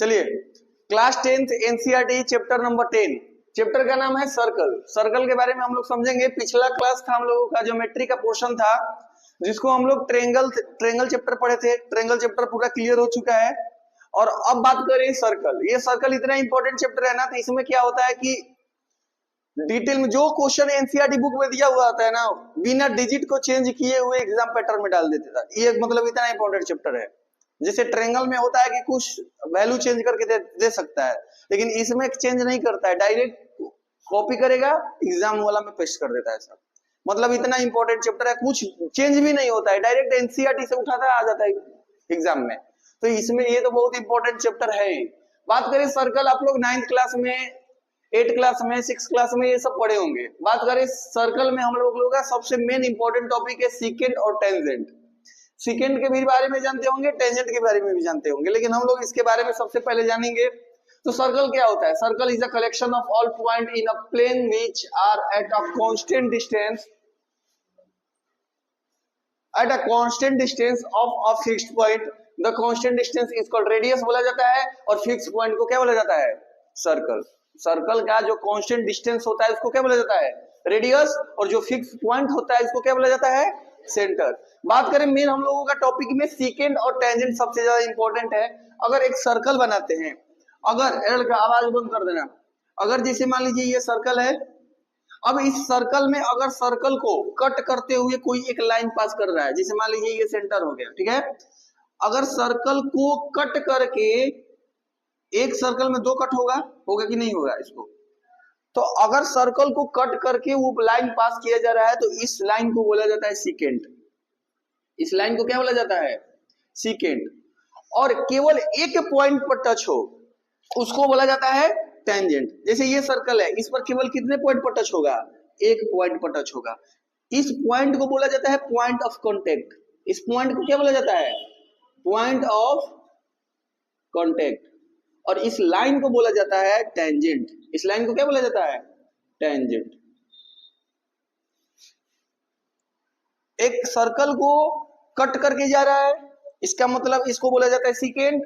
चलिए, class 10th NCERT chapter number 10, chapter का नाम है सर्कल। सर्कल के बारे में हम लोग समझेंगे। पिछला क्लास था हम लोगों का ज्योमेट्री का पोर्शन था, जिसको हम लोग ट्रेंगल चैप्टर पढ़े थे। ट्रेंगल चैप्टर पूरा क्लियर हो चुका है। और अब बात करें सर्कल। ये सर्कल इतना इंपॉर्टेंट चैप्टर है ना, तो इसमें क्या होता है कि डिटेल में जो क्वेश्चन एनसीईआरटी बुक में दिया हुआ आता है ना, बिना डिजिट को चेंज किए हुए एग्जाम पैटर्न में डाल देते था। ये मतलब इतना इंपॉर्टेंट चैप्टर है। जैसे ट्रायंगल में होता है कि कुछ वैल्यू चेंज करके दे सकता है, लेकिन इसमें चेंज नहीं करता है, डायरेक्ट कॉपी करेगा एग्जाम वाला में पेस्ट कर देता है सब। मतलब इतना इंपॉर्टेंट चैप्टर है, कुछ चेंज भी नहीं होता है, डायरेक्ट एनसीईआरटी से उठाता है आ जाता है एग्जाम में। तो इसमें ये तो बहुत इंपॉर्टेंट चैप्टर है। बात करें सर्कल, आप लोग 9th क्लास में, 8th क्लास में, 6th क्लास में ये सब पढ़े होंगे। बात करें सर्कल में, हम लोगों का सबसे मेन इंपॉर्टेंट टॉपिक है सीकेंट और टेंजेंट। सीकेंट के भी बारे में जानते होंगे, टेंजेंट के बारे में भी जानते होंगे, लेकिन हम लोग इसके बारे में सबसे पहले जानेंगे। तो सर्कल क्या होता है? Circle is a collection of all point in a plane which are at a constant distance of a fixed point. The constant distance is called radius बोला जाता है, और फिक्स्ड पॉइंट को क्या बोला जाता है? सर्कल। सर्कल का जो कांस्टेंट डिस्टेंस होता है उसको क्या बोला जाता है? रेडियस। और जो फिक्स पॉइंट होता है इसको क्या बोला जाता है? सेंटर। बात करें मेन हम लोगों का टॉपिक में, सीकेंट और टेंजेंट सबसे ज्यादा इंपॉर्टेंट है। अगर एक सर्कल बनाते हैं, अगर आवाज बंद कर देना, अगर जैसे मान लीजिए ये सर्कल है, अब इस सर्कल में अगर सर्कल को कट करते हुए कोई एक लाइन पास कर रहा है, जैसे मान लीजिए ये सेंटर हो गया, ठीक है। अगर सर्कल को कट करके, एक सर्कल में दो कट होगा कि नहीं होगा इसको? तो अगर सर्कल को कट करके वो लाइन पास किया जा रहा है तो इस लाइन को बोला जाता है सीकेंट। इस लाइन को क्या बोला जाता है? सीकेंट। और केवल एक पॉइंट पर टच हो उसको बोला जाता है टेंजेंट। जैसे ये सर्कल है, इस पर केवल कितने पॉइंट पर टच होगा? एक पॉइंट पर टच होगा। इस पॉइंट को बोला जाता है पॉइंट ऑफ कांटेक्ट। इस पॉइंट को क्या बोला जाता है? Point of contact. और इस लाइन को बोला जाता है टेंजेंट। इस लाइन को क्या बोला जाता है? टेंजेंट। एक सर्कल को कट करके जा रहा है, इसका मतलब इसको बोला जाता है सीकेंट।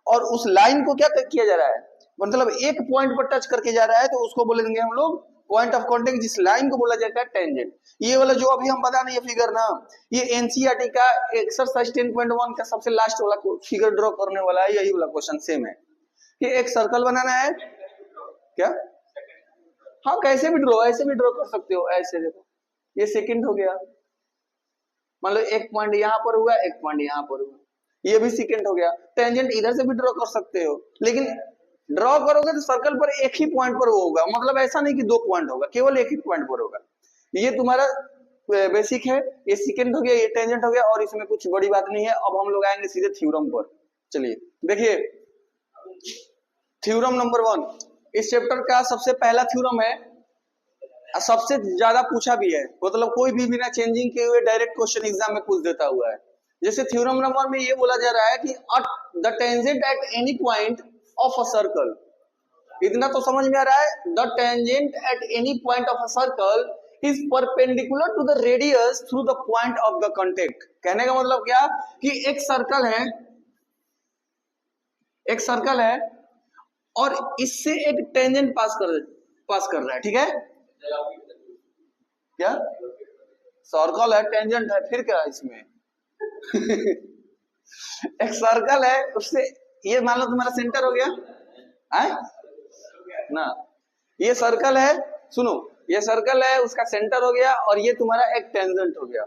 और उस लाइन को क्या किया जा रहा है, मतलब एक पॉइंट पर टच करके जा रहा है, तो उसको बोलेंगे हम लोग पॉइंट ऑफ कांटेक्ट, जिस लाइन को बोला जाता है टेंजेंट। ये वाला जो अभी हम बता रहे हैं फिगर ना, ये एनसीईआरटी का एक्सरसाइज 10.1 का सबसे लास्ट वाला फिगर ड्रॉ करने वाला है। यही वाला क्वेश्चन सेम है कि एक सर्कल बनाना है क्या? हाँ, कैसे भी ड्रॉ, ऐसे भी ड्रॉ कर सकते हो। ऐसे देखो, ये सेकंड हो गया, मान लो एक पॉइंट यहाँ पर हुआ, एक पॉइंट यहाँ पर हुआ, ये भी सेकंड हो गया। टेंजेंट इधर से भी ड्रॉ कर सकते हो, लेकिन ड्रॉ करोगे तो सर्कल पर एक ही पॉइंट पर वो होगा, मतलब ऐसा नहीं कि दो पॉइंट होगा, केवल एक ही पॉइंट पर होगा। ये तुम्हारा बेसिक है। ये सेकंड हो गया, ये टेंजेंट हो गया, और इसमें कुछ बड़ी बात नहीं है। अब हम लोग आएंगे सीधे थ्योरम पर। चलिए देखिए, थ्योरम नंबर 1 इस चैप्टर का सबसे पहला थ्योरम है, सबसे ज्यादा पूछा भी है, मतलब कोई भी बिना चेंजिंग के हुए डायरेक्ट क्वेश्चन एग्जाम में पूछ देता हुआ है। जैसे थ्योरम नंबर में ये बोला जा रहा है कि the tangent at any point of a circle. इतना तो समझ में आ रहा है, the tangent at any point of a circle is perpendicular to the radius through the point of the contact. कहने का मतलब क्या कि एक सर्कल है, एक सर्कल है और इससे एक टेंजेंट पास कर रहा है, ठीक है। क्या सर्कल है, टेंजेंट है, फिर क्या है इसमें? एक सर्कल है, उससे ये मान लो तुम्हारा सेंटर हो गया है ना, ये सर्कल है, सुनो, ये सर्कल है, उसका सेंटर हो गया, और ये तुम्हारा एक टेंजेंट हो गया।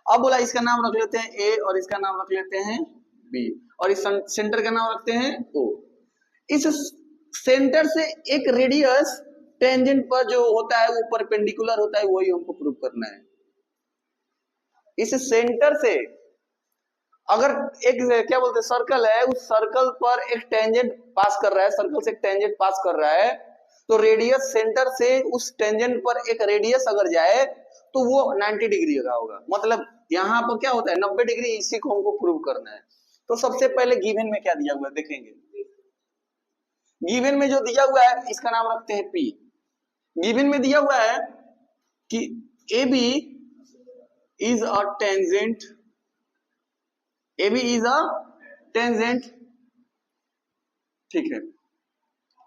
अब बोला इसका नाम रख लेते हैं ए, और इसका नाम रख लेते हैं बी, और इस सेंटर का नाम रखते हैं ओ। इस सेंटर से एक रेडियस टेंजेंट पर जो होता है वो परपेंडिकुलर होता है, वही हमको प्रूव करना है। इस सेंटर से अगर एक क्या बोलते हैं सर्कल है, उस सर्कल पर एक टेंजेंट पास कर रहा है, सर्कल से एक टेंजेंट पास कर रहा है, तो रेडियस सेंटर से उस टेंजेंट पर एक रेडियस अगर जाए तो वो 90 डिग्री का होगा। मतलब यहाँ पर क्या होता है 90 डिग्री, इसी को हमको प्रूव करना है। तो सबसे पहले गिवन में क्या दिया हुआ है देखेंगे। गिवन में जो दिया हुआ है इसका नाम रखते हैं पी। गिवन में दिया हुआ है कि A B is a tangent, AB is a tangent ठीक है,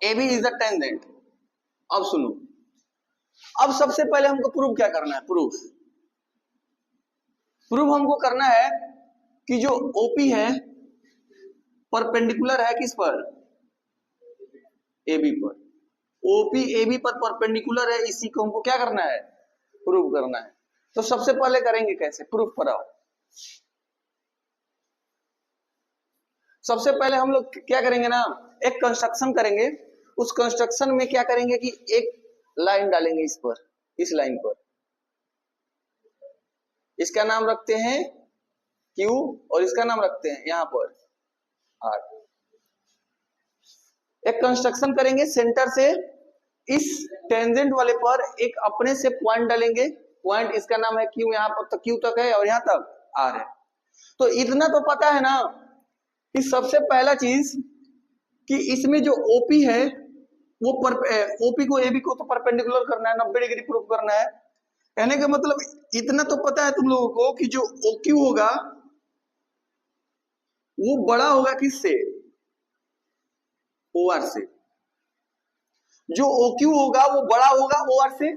A B is the tangent. अब सुनो, अब सबसे पहले हमको प्रूव क्या करना है? प्रूफ हमको करना है कि जो ओपी है परपेंडिकुलर है किस पर? ए बी पर। ओपी ए बी पर परपेंडिकुलर है, इसी को हमको क्या करना है? प्रूव करना है। तो सबसे पहले करेंगे कैसे? प्रूफ कराओ। सबसे पहले हम लोग क्या करेंगे ना, एक कंस्ट्रक्शन करेंगे। उस कंस्ट्रक्शन में क्या करेंगे कि एक लाइन डालेंगे इस पर, इस लाइन पर। इसका नाम रखते हैं Q और इसका नाम रखते हैं यहां पर R। एक कंस्ट्रक्शन करेंगे सेंटर से इस टेंजेंट वाले पर एक अपने से पॉइंट डालेंगे। पॉइंट इसका नाम है Q, यहां पर तक Q तक है और यहां तक R है। तो इतना तो पता है ना कि सबसे पहला चीज कि इसमें जो OP है वो OP को AB को तो परपेंडिकुलर करना है, 90 डिग्री प्रूफ करना है। कहने का मतलब इतना तो पता है तुम लोगों को कि जो OQ होगा वो बड़ा होगा किससे? OR से। जो OQ होगा वो बड़ा होगा OR से।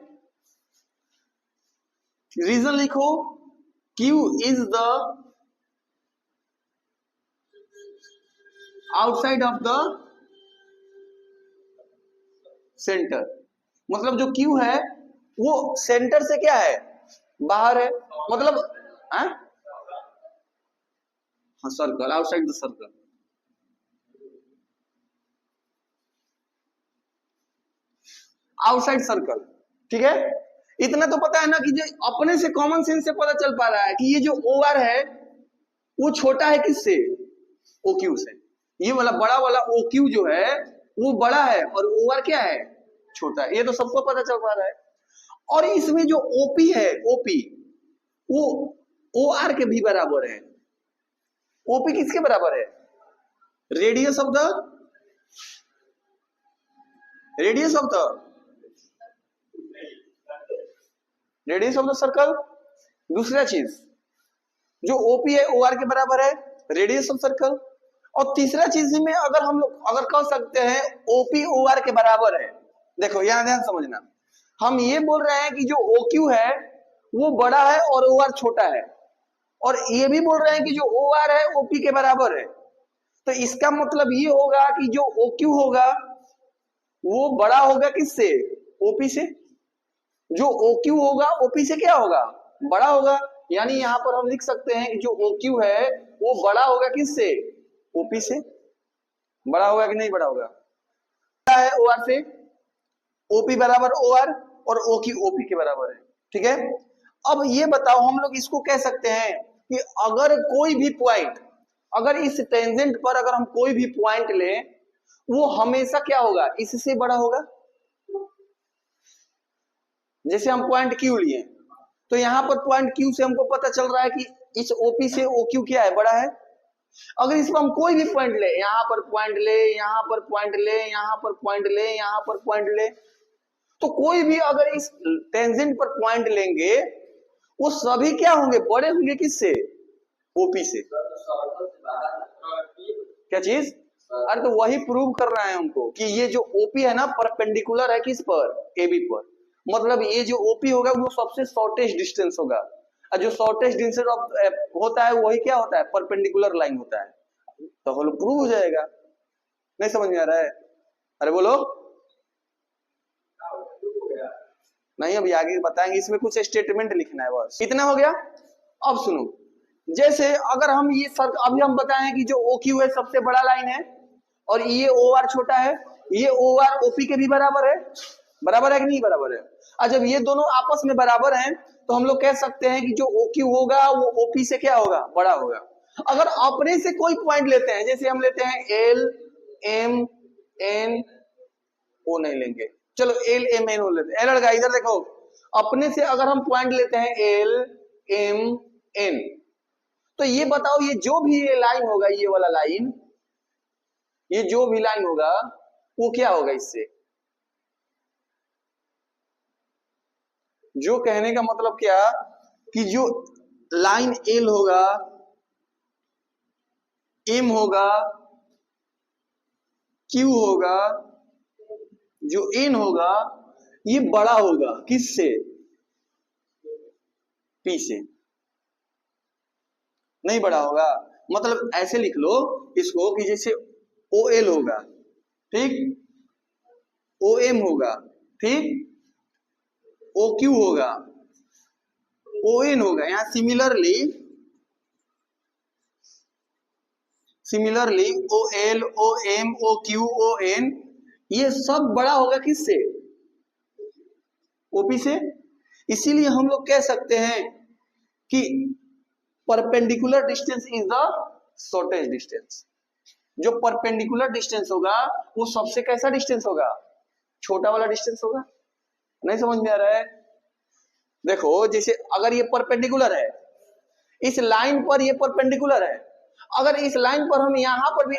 रीजन लिखो, Q is the outside of the centre. मतलब जो Q है वो सेंटर से क्या है? बाहर है। मतलब हाँ, circle, outside the circle. Outside circle, ठीक है। इतना तो पता है ना कि जो अपने से कॉमन सेंस से पता चल पा रहा है कि ये जो OR है वो छोटा है किससे? OQ से। ये वाला बड़ा वाला OQ जो है वो बड़ा है और OR क्या है? छोटा है। ये तो सबको पता चल पा रहा है। और इसमें जो OP है, OP वो OR के भी बराबर है। OP किसके बराबर है? Radius of the radius of the circle. दूसरा चीज जो OP है OR के बराबर है, रेडियस ऑफ सर्कल। और तीसरा चीज में अगर हम लोग अगर कह सकते हैं OP OR के बराबर है। देखो यहां ध्यान समझना, हम ये बोल रहे हैं कि जो OQ है वो बड़ा है और OR छोटा है, और ये भी बोल रहे हैं कि जो OR है OP के बराबर है। तो इसका मतलब ये होगा कि जो OQ होगा वो बड़ा होगा किससे? OP से। जो OQ होगा OP से क्या होगा? बड़ा होगा। यानी यहां पर हम लिख सकते हैं कि जो OQ है वो बड़ा होगा किससे? OP से। बड़ा होगा कि नहीं बड़ा होगा? बड़ा है OR से। OP बराबर OR और OQ OP के बराबर है, ठीक है। अब ये बताओ, हम लोग इसको कह सकते हैं कि अगर कोई भी पॉइंट, अगर इस टेंजेंट पर अगर हम कोई भी पॉइंट लें वो हमेशा क्या होगा? इससे बड़ा होगा। जैसे हम पॉइंट Q लिए तो यहां पर पॉइंट Q से हमको पता चल रहा है कि इस OP से OQ क्या है? बड़ा है। अगर इस पर हम कोई भी पॉइंट ले, यहां पर पॉइंट ले, यहां पर पॉइंट ले, यहां पर पॉइंट ले, यहां पर पॉइंट ले, तो कोई भी अगर इस टेंजेंट पर पॉइंट लेंगे वो सभी क्या होंगे? बड़े होंगे किससे? OP से। क्या चीज? अरे तो वही प्रूव करना है हमको कि ये जो OP है ना परपेंडिकुलर है किस पर? AB पर। मतलब ये जो OP होगा वो सबसे शॉर्टेस्ट डिस्टेंस होगा, और जो शॉर्टेस्ट डिस्टेंस होता है वही क्या होता है? परपेंडिकुलर लाइन होता है। तो हम प्रूव हो जाएगा। नहीं समझ में आ रहा है? अरे बोलो। नहीं अभी आगे बताएंगे, इसमें कुछ स्टेटमेंट लिखना है, बस इतना हो गया। अब सुनो, जैसे अगर हम ये अभी हम बताएं कि जो OQ है सबसे बड़ा लाइन है और ये OR छोटा है, ये OR OP के भी बराबर है। बराबर है कि नहीं बराबर है? और जब ये दोनों आपस में बराबर हैं तो हम लोग कह सकते हैं कि जो OQ होगा वो OP से क्या होगा? बड़ा होगा। अगर अपने से कोई पॉइंट लेते हैं, जैसे हम लेते हैं L M N O, नहीं लेंगे, चलो L M N O लेते हैं। लड़का इधर देखो, अपने से अगर हम पॉइंट लेते हैं L M N, तो ये बताओ ये जो भी ये लाइन होगा, ये वाला लाइन, ये जो भी लाइन होगा वो क्या होगा इससे? जो कहने का मतलब क्या कि जो लाइन L होगा, M होगा, क्यू होगा, जो एन होगा ये बड़ा होगा किससे? पी से। नहीं बड़ा होगा, मतलब ऐसे लिख लो इसको कि जैसे ओ एल होगा, ठीक, ओ एम होगा, ठीक, ओ क्यू होगा, ओ एन होगा। यहां similarly O L, O M, O Q, O N ये सब बड़ा होगा किससे? ओपी से। इसीलिए हम लोग कह सकते हैं कि perpendicular distance is the shortest distance. जो परपेंडिकुलर डिस्टेंस होगा वो सबसे कैसा डिस्टेंस होगा? छोटा वाला डिस्टेंस होगा। नहीं समझ में आ रहा है? देखो जैसे अगर ये परपेंडिकुलर है, इस लाइन पर ये परपेंडिकुलर है, अगर इस लाइन पर हम यहां पर भी,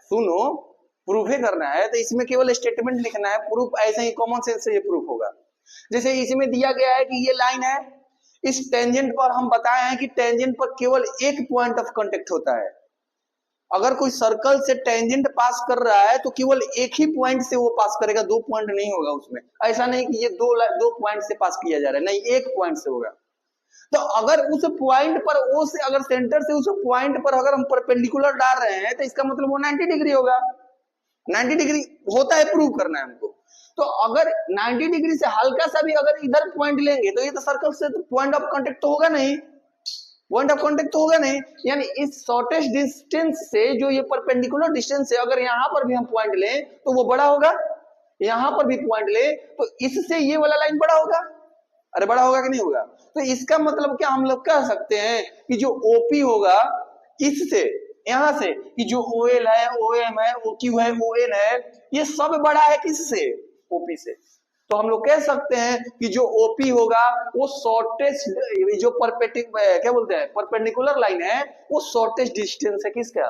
सुनो, प्रूफ करना है तो इसमें केवल स्टेटमेंट लिखना है, प्रूफ ऐसे ही कॉमन सेंस से ये प्रूफ होगा। जैसे इसमें दिया गया है कि ये लाइन है, इस टेंजेंट पर हम बताए हैं कि टेंजेंट पर केवल एक पॉइंट ऑफ कांटेक्ट होता है। अगर कोई सर्कल से टेंजेंट पास कर रहा है तो केवल एक ही पॉइंट से वो पास करेगा, दो पॉइंट नहीं होगा उसमें। ऐसा नहीं कि ये दो पॉइंट से पास किया जा रहा है, नहीं, एक पॉइंट से होगा। तो अगर उस पॉइंट पर ओ से, अगर सेंटर से उस पॉइंट पर अगर हम परपेंडिकुलर डाल रहे हैं तो इसका मतलब वो 90 डिग्री होगा। 90 डिग्री होता है, प्रूव करना है हमको। तो अगर 90 डिग्री से हल्का सा भी अगर इधर पॉइंट लेंगे तो ये तो सर्कल से तो पॉइंट ऑफ कांटेक्ट तो होगा नहीं, पॉइंट ऑफ कांटेक्ट तो होगा नहीं। यानी इस शॉर्टेस्ट डिस्टेंस से जो ये परपेंडिकुलर डिस्टेंस है, अगर यहां पर भी हम पॉइंट लें तो वो बड़ा होगा, यहां पर भी पॉइंट ले तो इससे ये वाला लाइन बड़ा होगा। अरे बड़ा होगा कि नहीं होगा? तो इसका मतलब क्या हम लोग कह सकते हैं कि जो ओपी होगा इससे, यहां से, कि जो ओ एल है, ओ एम है, ओ क्यू है, ओ एन है, ये सब बड़ा है किससे? ओपी से। तो हम लोग कह सकते हैं कि जो ओपी होगा वो शॉर्टेस्ट, जो क्या बोलते हैं, परपेंडिकुलर लाइन है, वो शॉर्टेस्ट डिस्टेंस है किसका?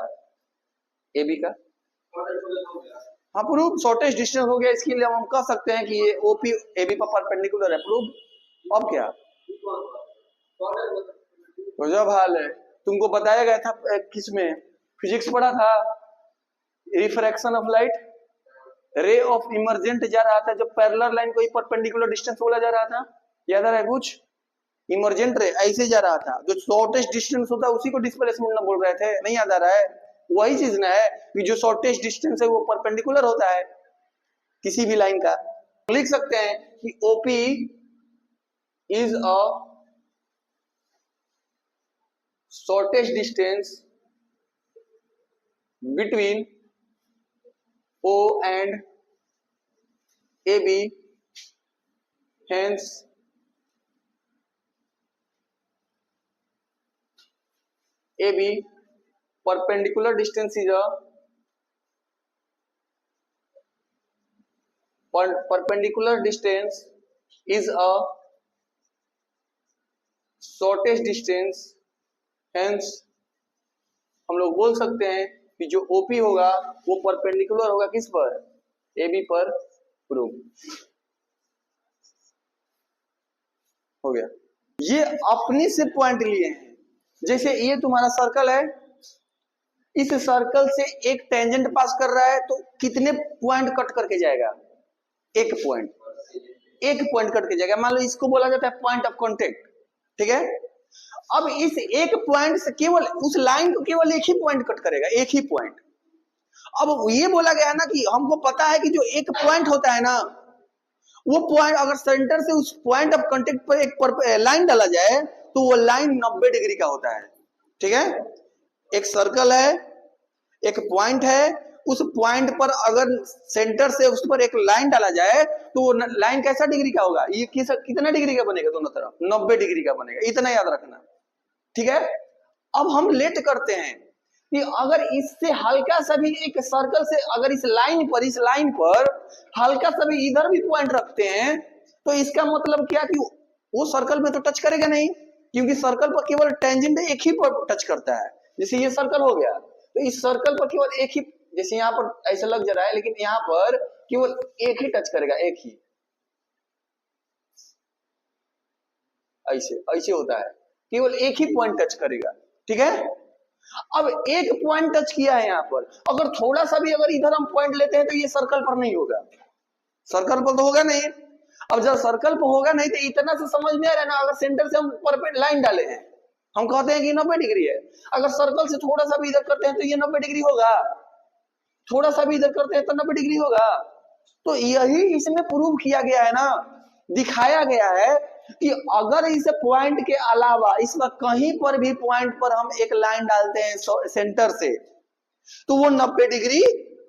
एबी का। हाँ प्रूफ, शॉर्टेस्ट डिस्टेंस हो गया, इसके लिए हम कह सकते हैं कि ये ओपी एबी पर परपेंडिकुलर है, प्रूफ। अब क्या तो जब हाल है, तुमको बताया गया था किसमें, फिजिक्स पढ़ा था, refraction of light, ray of emergent जा रहा था, जब पैरेलल लाइन को ही परपेंडिकुलर डिस्टेंस बोला जा रहा था, याद आ रहा है कुछ? इमरजेंट रे ऐसे जा रहा था, जो शॉर्टेस्ट डिस्टेंस होता है उसी को डिस्प्लेसमेंट ना बोल रहे थे, नहीं याद आ रहा है? वही चीज ना है कि जो शॉर्टेस्ट डिस्टेंस है वो परपेंडिकुलर होता है किसी भी लाइन का। लिख सकते हैं कि OP is a shortest distance between O and AB, hence AB perpendicular distance is a perpendicular distance is a shortest distance, hence हम लोग बोल सकते हैं कि जो OP होगा वो परपेंडिकुलर होगा किस पर? AB पर। प्रूफ हो गया। ये अपने से पॉइंट लिए हैं, जैसे ये तुम्हारा सर्कल है, इस सर्कल से एक टेंजेंट पास कर रहा है तो कितने पॉइंट कट करके जाएगा? एक पॉइंट, एक पॉइंट कट के जाएगा। मान लो इसको बोला जाता है पॉइंट ऑफ कांटेक्ट, ठीक है? अब इस एक पॉइंट से केवल उस लाइन को केवल एक ही पॉइंट कट करेगा, एक ही पॉइंट। अब ये बोला गया ना कि हमको पता है कि जो एक पॉइंट होता है ना, वो पॉइंट अगर सेंटर से उस पॉइंट ऑफ कांटेक्ट पर एक लाइन डाला जाए तो वो लाइन 90 डिग्री का होता है, ठीक है? एक सर्कल है, एक पॉइंट है, उस पॉइंट पर अगर सेंटर से उस पर एक लाइन डाला जाए तो वो लाइन कैसा डिग्री का होगा? ये कितना डिग्री का बनेगा? दोनों तरफ 90 डिग्री का बनेगा, इतना याद रखना, ठीक है? अब हम लेट करते हैं कि अगर इससे हल्का सा भी एक सर्कल से, अगर इस लाइन पर हल्का सा भी इधर भी पॉइंट रखते हैं तो इसका मतलब क्या कि वो सर्कल में तो टच करेगा नहीं, क्योंकि सर्कल पर केवल टेंजेंट एक ही पर टच करता है। जैसे ये सर्कल हो गया तो इस सर्कल पर केवल एक ही, जैसे यहाँ पर ऐसा लग जा रहा है, लेकिन यहाँ पर केवल एक ही टच करेगा, एक ही, ऐसे ऐसे होता है, केवल एक ही पॉइंट टच करेगा, ठीक है? अब एक पॉइंट टच किया है यहाँ पर, अगर थोड़ा सा भी अगर इधर हम पॉइंट लेते हैं तो ये सर्कल पर नहीं होगा, सर्कल पर तो होगा नहीं। अब जब सर्कल पर होगा नहीं तो इतना से समझ में आ रहा है ना, अगर सेंटर से हम परपेंड लाइन डाले हैं, हम कहते हैं कि 90 डिग्री है, अगर सर्कल से थोड़ा सा भी इधर करते हैं तो ये 90 डिग्री होगा, थोड़ा सा भी इधर करते हैं तो 90 डिग्री होगा। तो यही इसमें प्रूव किया गया है ना, दिखाया गया है कि अगर इस पॉइंट के अलावा इसमें कहीं पर भी पॉइंट पर हम एक लाइन डालते हैं सेंटर से तो वो 90 डिग्री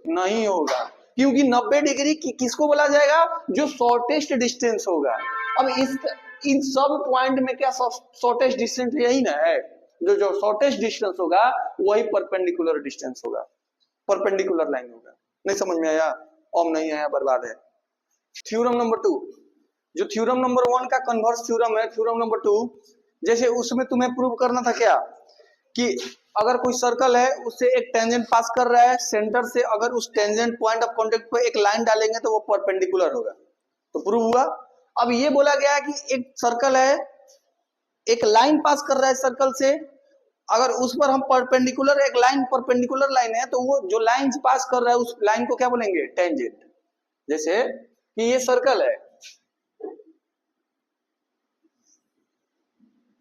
नहीं होगा, क्योंकि 90 डिग्री किसको बोला जाएगा, जो शॉर्टेस्ट डिस्टेंस होगा। अब इस इन सब पॉइंट में क्या शॉर्टेस्ट डिस्टेंस यही ना है, जो शॉर्टेस्ट डिस्टेंस होगा वही परपेंडिकुलर डिस्टेंस होगा, परपेंडिकुलर लाइन होगा। नहीं समझ में आया? ओम नहीं आया बर्बाद है। थ्योरम नंबर 2, जो थ्योरम नंबर 1 का कन्वर्स थ्योरम है, थ्योरम नंबर 2, जैसे उसमें तुम्हें प्रूव करना था क्या कि अगर कोई सर्कल है उससे एक टेंजेंट पास कर रहा है सेंटर से, अगर उस टेंजेंट पॉइंट ऑफ कांटेक्ट पे एक लाइन डालेंगे तो वो परपेंडिकुलर होगा, तो प्रूव हुआ। अब ये बोला गया कि एक सर्कल है, एक लाइन पास कर रहा है सर्कल से, अगर उस पर हम परपेंडिकुलर एक लाइन, परपेंडिकुलर लाइन है, तो वो जो लाइन पास कर रहा है उस लाइन को क्या बोलेंगे, टेंजेंट। जैसे कि ये सर्कल है,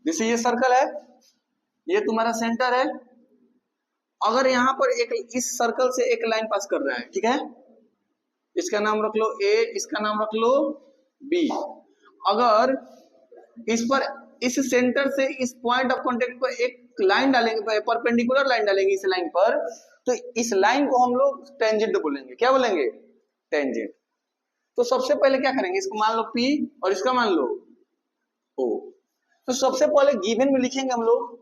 जैसे ये सर्कल है, ये तुम्हारा सेंटर है, अगर यहां पर एक इस सर्कल से एक लाइन पास कर रहा है, ठीक है, इसका नाम रख लो ए, इसका नाम रख लो बी, अगर इस पर इस सेंटर से इस पॉइंट ऑफ कांटेक्ट पर एक लाइन डालेंगे, परपेंडिकुलर लाइन डालेंगे इस लाइन पर, तो इस लाइन को हम लोग टेंजेंट बोलेंगे। क्या बोलेंगे? टेंजेंट। तो सबसे पहले क्या करेंगे, इसको मान लो P और इसका मान लो O। तो सबसे पहले गिवन में लिखेंगे हम लोग,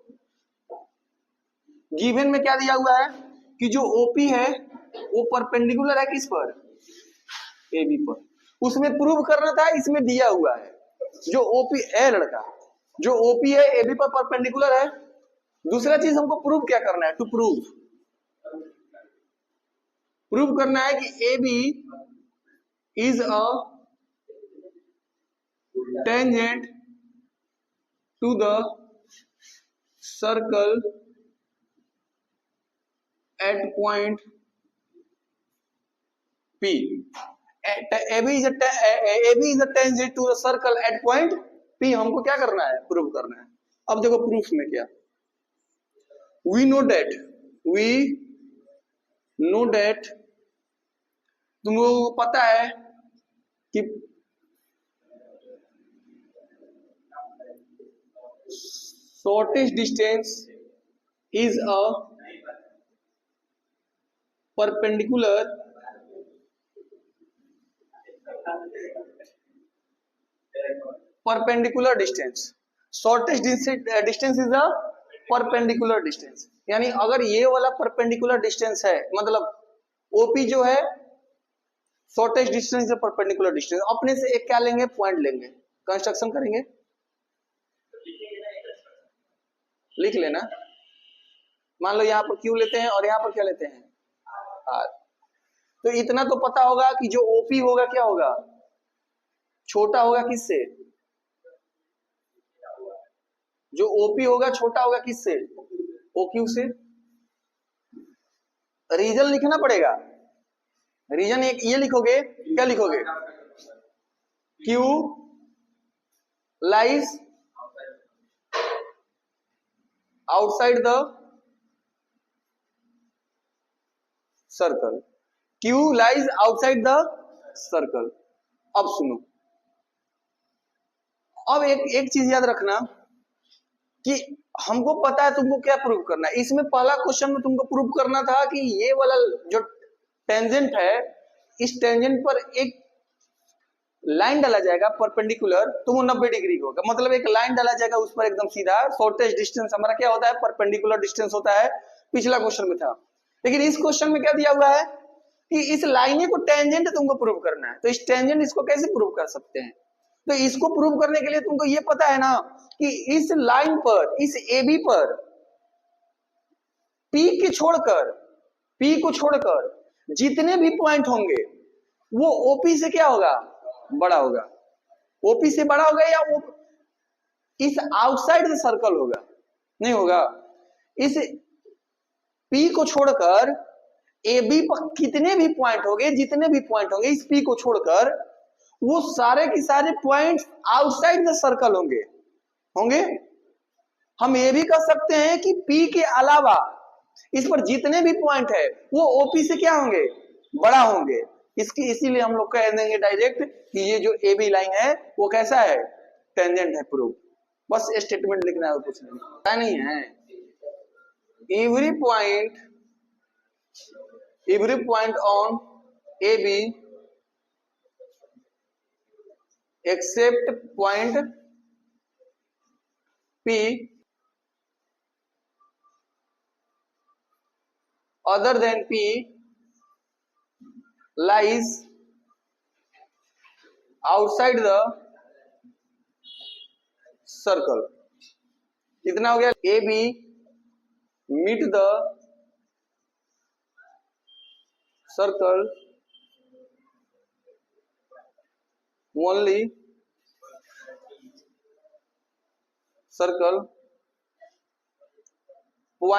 गिवन में क्या दिया हुआ है कि जो OP है वो परपेंडिकुलर है किस पर, AB पर। उसमें प्रूव करना था, इसमें दिया हुआ है जो OP है लड़का, जो OP है AB पर परपेंडिकुलर है। दूसरा चीज हमको प्रूव क्या करना है, टू प्रूव करना है कि AB is a tangent to the circle at point P. AB is a tangent to the circle at point P। हमको क्या करना है, प्रूव करना है। अब देखो प्रूफ में क्या, we know that तुम लोगों को पता है कि shortest distance is a perpendicular distance, shortest distance is a perpendicular distance। यानी अगर ये वाला परपेंडिकुलर डिस्टेंस है, मतलब OP जो है शॉर्टेस्ट डिस्टेंस है परपेंडिकुलर डिस्टेंस, अपने से एक क्या लेंगे, पॉइंट लेंगे, कंस्ट्रक्शन करेंगे, लिख लेना। मान लो यहाँ पर Q लेते हैं और यहाँ पर क्या लेते हैं, R। तो इतना तो पता होगा कि जो OP होगा क्या होगा, छोटा होगा किससे, जो OP होगा छोटा होगा किससे, OQ से। रीजन लिखना पड़ेगा, रीजन एक ये लिखोगे, क्या लिखोगे, Q lies outside the circle, Q lies outside the circle. अब सुनो, अब एक चीज याद रखना कि हमको पता है तुमको क्या प्रूव करना है। इसमें पहला क्वेश्चन में तुमको प्रूव करना था कि ये वाला जो टेंजेंट है, इस टेंजेंट पर एक लाइन डाला जाएगा परपेंडिकुलर, तो वो 90 डिग्री होगा, मतलब एक लाइन डाला जाएगा उस पर एकदम सीधा। शॉर्टेस्ट डिस्टेंस हमारा क्या होता है, परपेंडिकुलर डिस्टेंस होता है, पिछला क्वेश्चन में था। लेकिन इस क्वेश्चन में क्या दिया हुआ है कि इस लाइन को टेंजेंट तुमको प्रूव करना है। तो इस टेंजेंट इसको कैसे प्रूव कर सकते हैं, तो इसको प्रूव करने के लिए तुमको ये पता है ना कि इस लाइन पर, इस AB पर P को छोड़कर जितने भी पॉइंट होंगे वो OP से क्या होगा, बड़ा होगा। OP से बड़ा होगा या वो इस आउटसाइड द सर्कल होगा, नहीं होगा, इस पी को छोड़कर ए बी पर कितने भी पॉइंट होंगे, जितने भी पॉइंट होंगे इस पी को छोड़कर, वो सारे के सारे पॉइंट्स आउटसाइड द सर्कल होंगे होंगे हम ये भी कह सकते हैं कि पी के अलावा इस पर जितने भी पॉइंट है वो ओपी से क्या होंगे, बड़ा होंगे। इसकी इसीलिए हम लोग कह देंगे डायरेक्ट कि ये जो ए बी लाइन है वो कैसा है, टेंजेंट है प्रूफ। बस स्टेटमेंट लिखना है, कुछ नहीं है। every point on AB except point P other than P lies outside the circle। कितना हो गया, AB meet the circle only point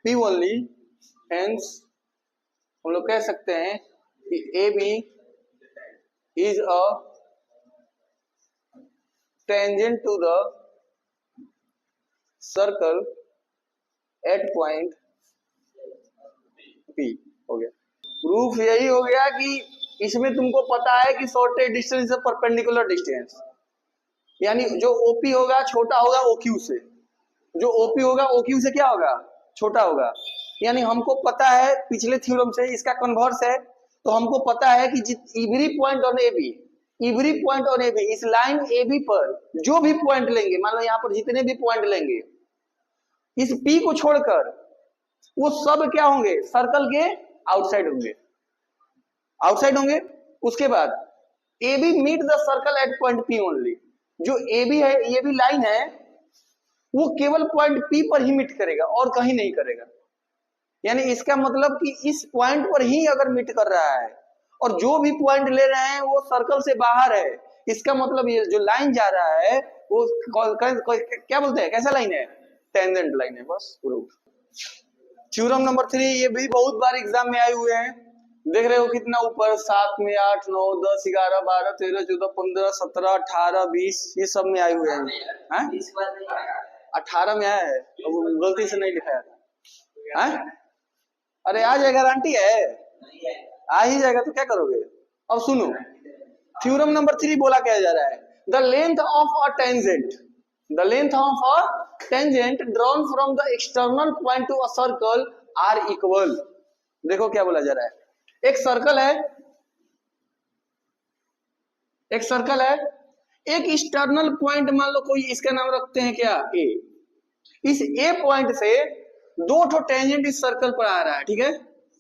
P only, hence हम लोग कह सकते हैं कि AB is a tangent to the circle at point P। हो गया प्रूफ, यही हो गया कि इसमें तुमको पता है कि शॉर्टेस्ट डिस्टेंस परपेंडिकुलर डिस्टेंस, यानी जो ओपी होगा छोटा होगा ओक्यू से, जो ओपी होगा ओक्यू से क्या होगा, छोटा होगा। यानी हमको पता है पिछले थ्योरम से, इसका कन्वर्स है, तो हमको पता है कि एवरी पॉइंट ऑन एबी इस लाइन एबी पर जो भी पॉइंट लेंगे, मान लो यहाँ पर जितने भी पॉइंट लेंगे इस पी को छोड़कर, वो सब क्या होंगे, सर्कल के आउटसाइड होंगे। उसके बाद A B meet the circle at point P only, जो ए बी है, ये भी लाइन है, वो केवल पॉइंट पी पर ही मीट करेगा और कहीं नहीं करेगा। यानी इसका मतलब कि इस पॉइंट पर ही अगर मीट कर रहा है और जो भी पॉइंट ले रहे हैं वो सर्कल से बाहर है, इसका मतलब ये जो लाइन जा रहा है वो क्या बोलते हैं, कैसा लाइन है, टेंजेंट लाइन है। बस प्रूफ। थ्योरम नंबर 3, ये भी बहुत बार एग्जाम में आए हुए हैं, देख रहे हो कितना ऊपर, 7 में 8, 9, 10, 11, 12, 13, 14, 15, 17, 18, 20, ये सब में आए हुए हैं। 18 में आया है, गलती से नहीं लिखाया था। अरे आ जाएगा, गारंटी है, आ ही जाएगा, तो क्या करोगे। अब सुनो, थ्योरम नंबर 3 बोला क्या जा रहा है, the length of a tangent drawn from the external point to a circle are equal. देखो क्या बोला जा रहा है, एक सर्कल है, एक एक्सटर्नल पॉइंट, मान लो कोई, इसका नाम रखते हैं क्या, ए। इस ए पॉइंट से दो ठो टेंजेंट इस सर्कल पर आ रहा है, ठीक है,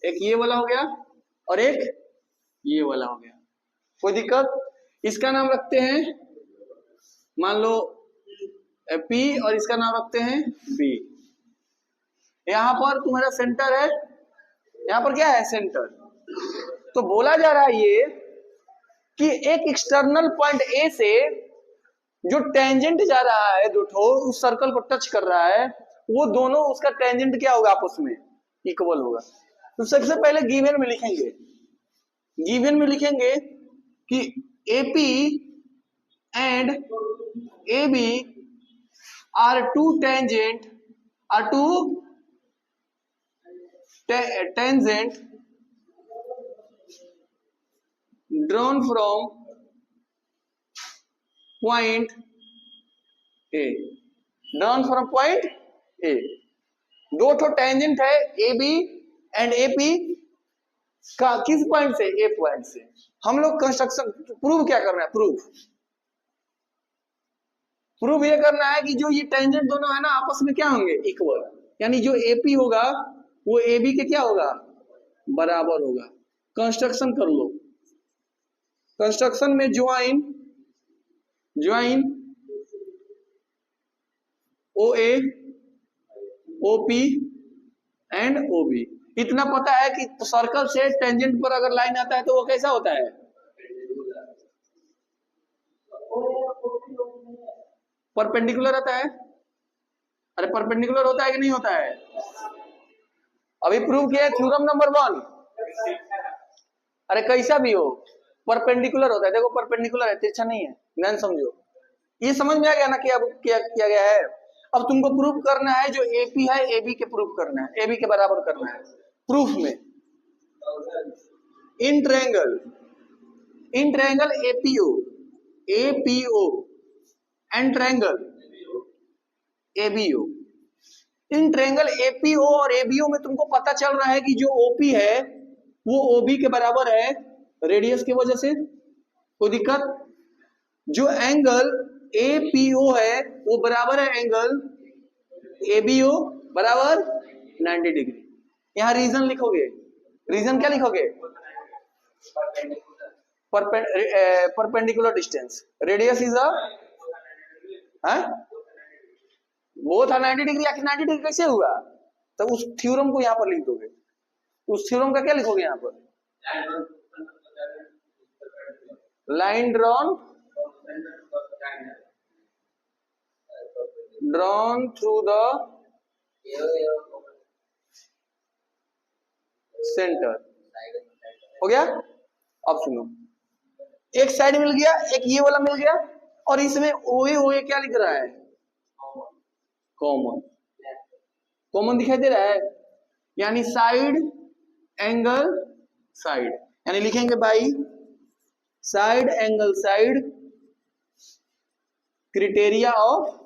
एक ये वाला हो गया और एक ये वाला हो गया, कोई दिक्कत। इसका नाम रखते हैं मान लो P और इसका नाम रखते हैं B। यहां पर तुम्हारा सेंटर है, यहां पर क्या है, सेंटर। तो बोला जा रहा है ये कि एक एक्सटर्नल पॉइंट A से जो टेंजेंट जा रहा है, दो ठो उस सर्कल को टच कर रहा है, वो दोनों, उसका टेंजेंट क्या होगा, आपस में इक्वल होगा। तो सबसे पहले गिवन में लिखेंगे कि AP and AB are two tangent drawn from point A। दो ठो टेंजेंट है AB एंड AP का, किस पॉइंट से, A पॉइंट से। हम लोग कंस्ट्रक्शन प्रूव क्या कर रहे हैं, प्रूव ये करना है कि जो ये टेंजेंट दोनों है ना, आपस में क्या होंगे, इक्वल। यानी जो AP होगा वो AB के क्या होगा, बराबर होगा। कंस्ट्रक्शन कर लो, कंस्ट्रक्शन में join OA OP and OB। इतना पता है कि सर्कल से टेंजेंट पर अगर लाइन आता है तो वो कैसा होता है, परपेंडिकुलर आता है। अरे परपेंडिकुलर होता है कि नहीं होता है? अभी प्रूव किया है थ्योरम नंबर 1। अरे कैसा भी हो परपेंडिकुलर होता है। देखो परपेंडिकुलर है, तिरछा नहीं है। ध्यान समझो, ये समझ में आ गया ना कि अब क्या किया गया है। अब तुमको प्रूफ करना है जो एपी है एबी के प्रूफ करना है, एबी के बराबर करना है प्रूफ में। In triangle APO and triangle ABO. In triangle APO और एबीओ में तुमको पता चल रहा है कि जो ओपी है वो ओबी के बराबर है रेडियस की वजह से, कोई दिक्कत? जो एंगल एपीओ है वो बराबर है एंगल एबीओ बराबर 90 डिग्री। यहां रीजन लिखोगे, रीजन क्या लिखोगे? Perpendicular distance, radius is a वो था 90 डिग्री। आखिर 90 डिग्री कैसे हुआ? तो उस थ्योरम को यहां पर लिख दोगे। उस थ्योरम का क्या लिखोगे यहां पर? Line drawn through the centre. हो गया? अब सुनो, एक साइड मिल गया, एक ये वाला मिल गया, और इसमें ओए ओए क्या लिख रहा है? कॉमन। कॉमन दिखाई दे रहा है, यानी साइड एंगल साइड, यानी लिखेंगे by side angle side criteria of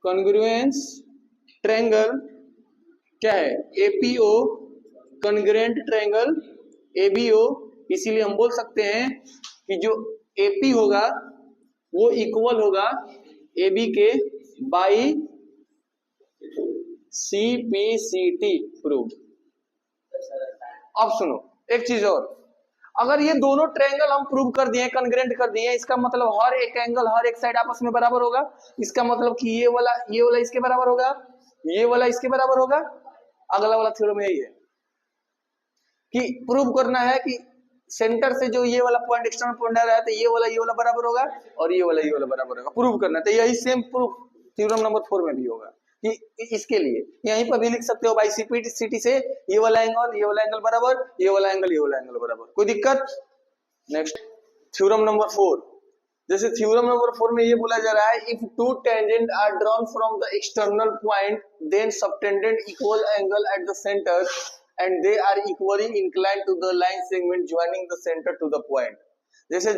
congruence triangle क्या है? APO congruent triangle ABO. इसीलिए हम बोल सकते हैं कि जो एपी होगा वो इक्वल होगा एबी के बाई सीपीसीटी प्रूव। अब सुनो एक चीज और, अगर ये दोनों ट्रायंगल हम प्रूव कर दिए, कॉन्ग्रुएंट कर दिए, इसका मतलब हर एक एंगल हर एक साइड आपस में बराबर होगा। इसका मतलब कि ये वाला इसके बराबर होगा, ये वाला इसके बराबर होगा। अगला वाला थ्योरम यही है कि प्रूव करना है कि सेंटर से जो ये वाला पॉइंट एक्सटर्नल पॉइंट आ रहा है तो ये वाला बराबर होगा और ये वाला बराबर होगा। प्रूव करना है तो यही सेम प्रूफ थ्योरम नंबर 4 में भी होगा कि इसके लिए यहीं पर भी लिख सकते हो बाई सीपीसीटी से ये वाला एंगल बराबर, ये वाला एंगल बराबर। कोई दिक्कत? Next theorem number 4। जैसे थ्योरम नंबर 4 में ये बोला जा रहा है if two tangent are drawn from the external point then subtend equal angle at the centre and they are equally inclined to the line segment joining the center to the point। जैसे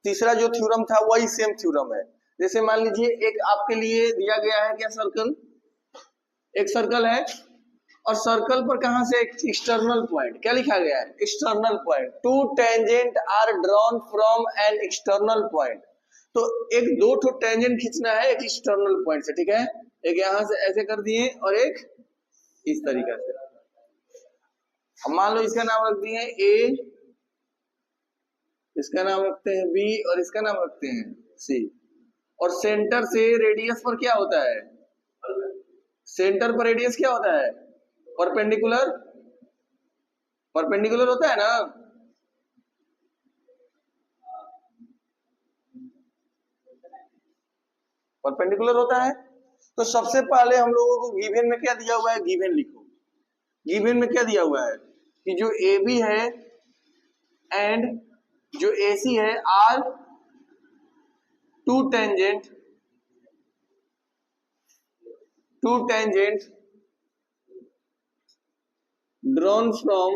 तीसरा जो theorem था वही same theorem है। जैसे मान लीजिए एक आपके लिए दिया गया है क्या सर्कल, एक सर्कल है और सर्कल पर कहां से एक एक्सटर्नल पॉइंट, क्या लिखा गया है? External point. Two tangent are drawn from an external point. तो एक दो ठो टेंजेंट खींचना है एक एक्सटर्नल पॉइंट से, ठीक है? एक यहां से ऐसे कर दिए और एक इस तरीका से। अब मान लो इसका नाम रख दिए ए, इसका नाम रखते हैं बी और इसका नाम रखते हैं सी। और सेंटर से रेडियस पर क्या होता है? सेंटर पर रेडियस क्या होता है? परपेंडिकुलर। परपेंडिकुलर होता है ना? परपेंडिकुलर होता है। तो सबसे पहले हम लोगों को गिवन में क्या दिया हुआ है? गिवन लिखो। गिवन में क्या दिया हुआ है कि जो AB है एंड जो AC है are two tangent drawn from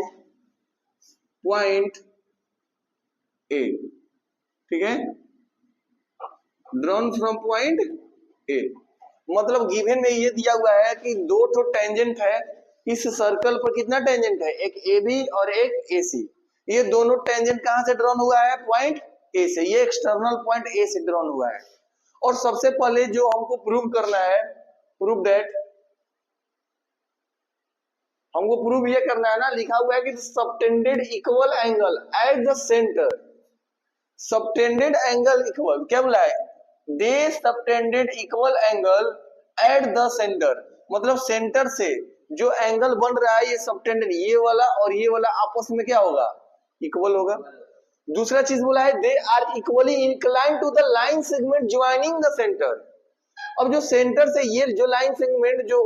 point A, ठीक है? ड्रॉन फ्रॉम पॉइंट ए मतलब गिवन में ये दिया हुआ है कि दो ठो टेंजेंट है इस सर्कल पर। कितना टेंजेंट है? एक AB और एक AC। ये दोनों टेंजेंट कहां से ड्रॉन हुआ है? पॉइंट A से। ये एक्सटर्नल पॉइंट A से ड्रॉन हुआ है। और सबसे पहले जो हमको प्रूव करना है, प्रूव दैट, हमको प्रूव ये करना है ना, लिखा हुआ है कि subtended equal angle at the centre. Subtended angle equal क्या बोला है? They subtended equal angle at the centre. मतलब सेंटर से जो एंगल बन रहा है ये सबटेंडेड, ये वाला और ये वाला आपस में क्या होगा? इक्वल होगा। दूसरा चीज बोला है they are equally inclined to the line segment joining the center. अब जो सेंटर से ये जो लाइन सेगमेंट जो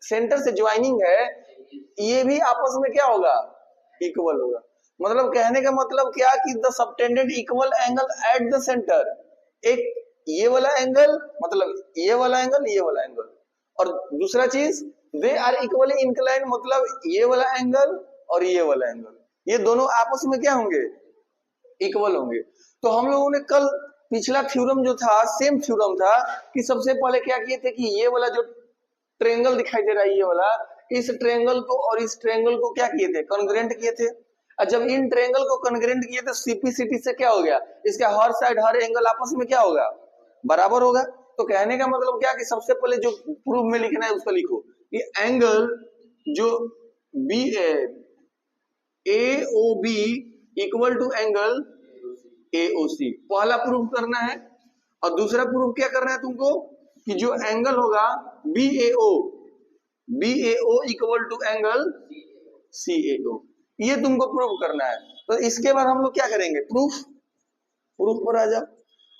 सेंटर से ज्वाइनिंग है, ये भी आपस में क्या होगा, इक्वल होगा। मतलब कहने का मतलब क्या कि the subtended equal angle at the centre, एक ये वाला एंगल मतलब ये वाला एंगल ये वाला एंगल, और दूसरा चीज दे आर इक्वली इंक्लाइंड मतलब ये वाला एंगल और ये वाला एंगल, ये दोनों आपस में क्या होंगे, इक्वल होंगे। तो हम लोगों ने कल पिछला थ्योरम जो था सेम थ्योरम था कि सबसे पहले क्या किए थे कि ये वाला जो ट्रायंगल दिखाई दे रहा है ये वाला, इस ट्रायंगल को और इस ट्रायंगल को क्या किए थे, कॉन्ग्रुएंट किए थे। और जब इन ट्रायंगल को कॉन्ग्रुएंट किए तो सीपीसीटी से क्या हो गया, इसका हर साइड हर एंगल आपस में क्या होगा, बराबर होगा। तो कहने का मतलब क्या कि सबसे पहले जो प्रूफ में लिखना है उसको लिखो कि एंगल जो B A O B equal to angle A O C, पहला प्रूफ करना है। और दूसरा प्रूफ क्या करना है तुमको कि जो एंगल होगा B A O equal to angle C A O, ये तुमको प्रूफ करना है। तो इसके बाद हम लोग क्या करेंगे, प्रूफ पर आ जाओ।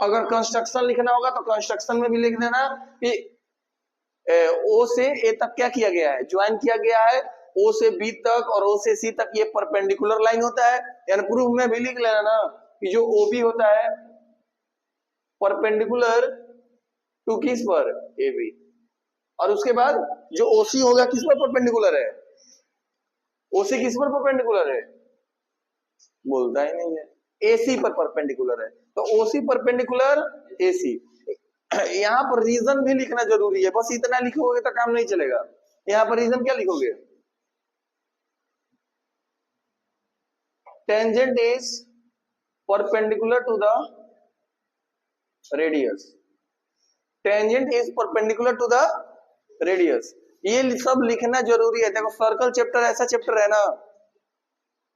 अगर कंस्ट्रक्शन लिखना होगा तो कंस्ट्रक्शन में भी लिख देना कि ओ से ए तक क्या किया गया है, ज्वाइन किया गया है, ओ से बी तक और ओ से सी तक ये परपेंडिकुलर लाइन होता है। यानी प्रूफ में भी लिख लेना ना कि जो ओ बी होता है परपेंडिकुलर टू किस पर, ए बी, और उसके बाद जो ओसी होगा किस पर परपेंडिकुलर है, ओसी किस पर परपेंडिकुलर है, बोलता ही नहीं है, एसी पर परपेंडिकुलर है। तो ओसी परपेंडिकुलर एसी, यहाँ पर रीजन भी लिखना जरूरी है, बस इतना लिखोगे तो काम नहीं चलेगा। यहाँ पर रीजन क्या लिखोगे, tangent is perpendicular to the radius, tangent is perpendicular to the radius, ये सब लिखना जरूरी है। देखो सर्कल चैप्टर ऐसा चैप्टर है ना,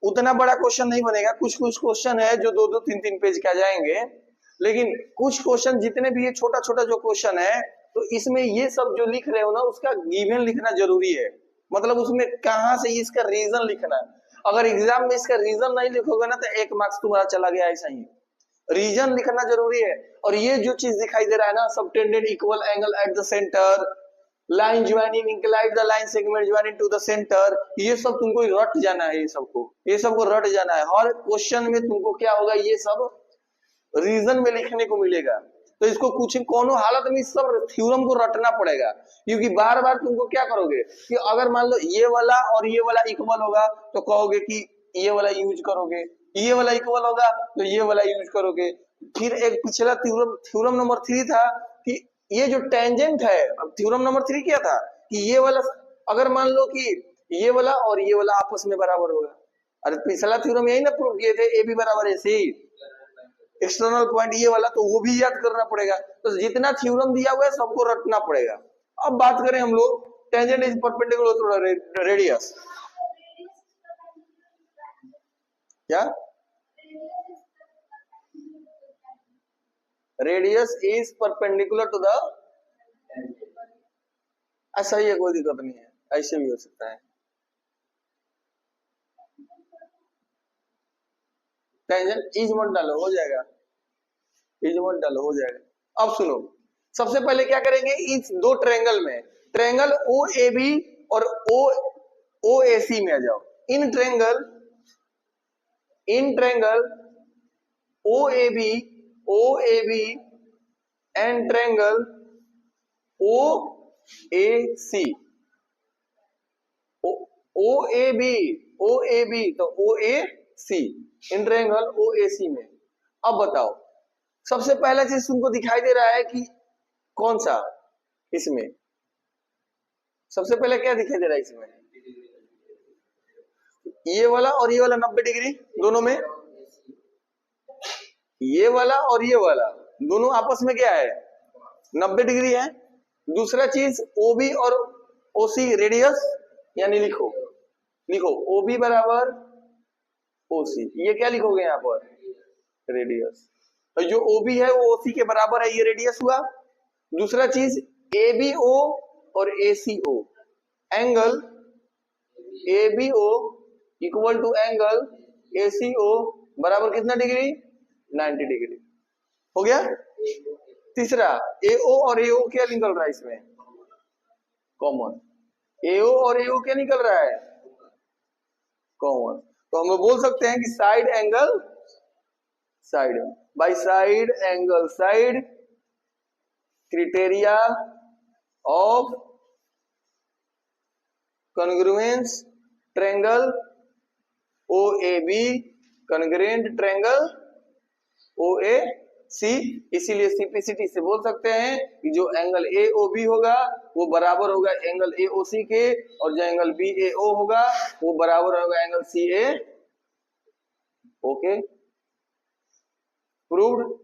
उतना बड़ा क्वेश्चन नहीं बनेगा, कुछ कुछ क्वेश्चन है जो 2-2 3-3 पेज के आ जाएंगे, लेकिन कुछ क्वेश्चन जितने भी ये छोटा छोटा जो क्वेश्चन है तो इसमें ये सब जो लिख रहे हो ना उसका गिवन लिखना जरूरी है। मतलब उसमें कहां से इसका रीजन लिखना है, अगर एग्जाम में इसका रीजन नहीं लिखोगे ना तो 1 मार्क्स तुम्हारा चला गया, ऐसा ही रीजन लिखना जरूरी है। और ये जो चीज दिखाई दे रहा है ना, subtended equal angle at the centre, line joining inclined the line segment joining to the centre, ये सब तुमको रट जाना है, ये सबको रट जाना है। हर क्वेश्चन में तुमको क्या होगा, ये सब रीजन में लिखने को मिलेगा। तो इसको कुछ कोनो हालत में इस सब थ्योरम को रटना पड़ेगा, क्योंकि बार बार तुमको क्या करोगे कि अगर मान लो ये वाला और ये वाला इक्वल होगा तो कहोगे कि ये वाला यूज करोगे, ये वाला इक्वल होगा तो ये वाला यूज करोगे। फिर एक पिछला थ्योरम नंबर 3 था कि ये जो टेंजेंट है, अब थ्योरम नंबर 3 क्या था कि ये वाला अगर मान लो कि ये वाला और ये वाला आपस में बराबर होगा, अरे पिछला थ्योरम यही ना प्रूव किए थे, ए बी बराबर ए सी, एक्सटर्नल पॉइंट ये वाला, तो वो भी याद करना पड़ेगा। तो जितना थ्योरम दिया हुआ है सबको रटना पड़ेगा। अब बात करें हम लोग tangent is perpendicular to radius, क्या radius is perpendicular to the, ऐसा ही है, कोई दिक्कत नहीं है, ऐसे भी हो सकता है। टेंजेंट इज मत डालो, हो जाएगा, इज मत डालो, हो जाएगा। अब सुनो, सबसे पहले क्या करेंगे, इस दो ट्रायंगल में, ट्रायंगल ओ ए बी और ओ ए सी में आ जाओ। In triangle O A B and triangle O A C, O A B तो O A C, in triangle O A सी में। अब बताओ, सबसे पहला चीज तुमको दिखाई दे रहा है कि कौन सा, इसमें सबसे पहले क्या दिखाई दे रहा है, इसमें ये वाला और ये वाला 90 डिग्री दोनों में, ये वाला और ये वाला दोनों आपस में क्या है, 90 डिग्री है। दूसरा चीज ओबी और ओसी रेडियस, यानी लिखो ओबी बराबर ओसी, ये क्या लिखोगे यहाँ पर, रेडियस। तो जो ओबी है वो ओसी के बराबर है, ये रेडियस हुआ। दूसरा चीज एबीओ और ACO, angle ABO equal to angle ACO बराबर कितना डिग्री, 90 डिग्री, हो गया। तीसरा AO और AO क्या निकल रहा है इसमें? कॉमन। AO और AO क्या निकल रहा है? कॉमन। तो हम बोल सकते हैं कि side angle side by side angle side criteria of congruence triangle OAB congruent triangle OAC। इसीलिए सिंपलिसिटी से बोल सकते हैं कि जो एंगल AOB होगा वो बराबर होगा एंगल AOC के, और जो एंगल BAO होगा वो बराबर होगा एंगल CA। Okay, proved.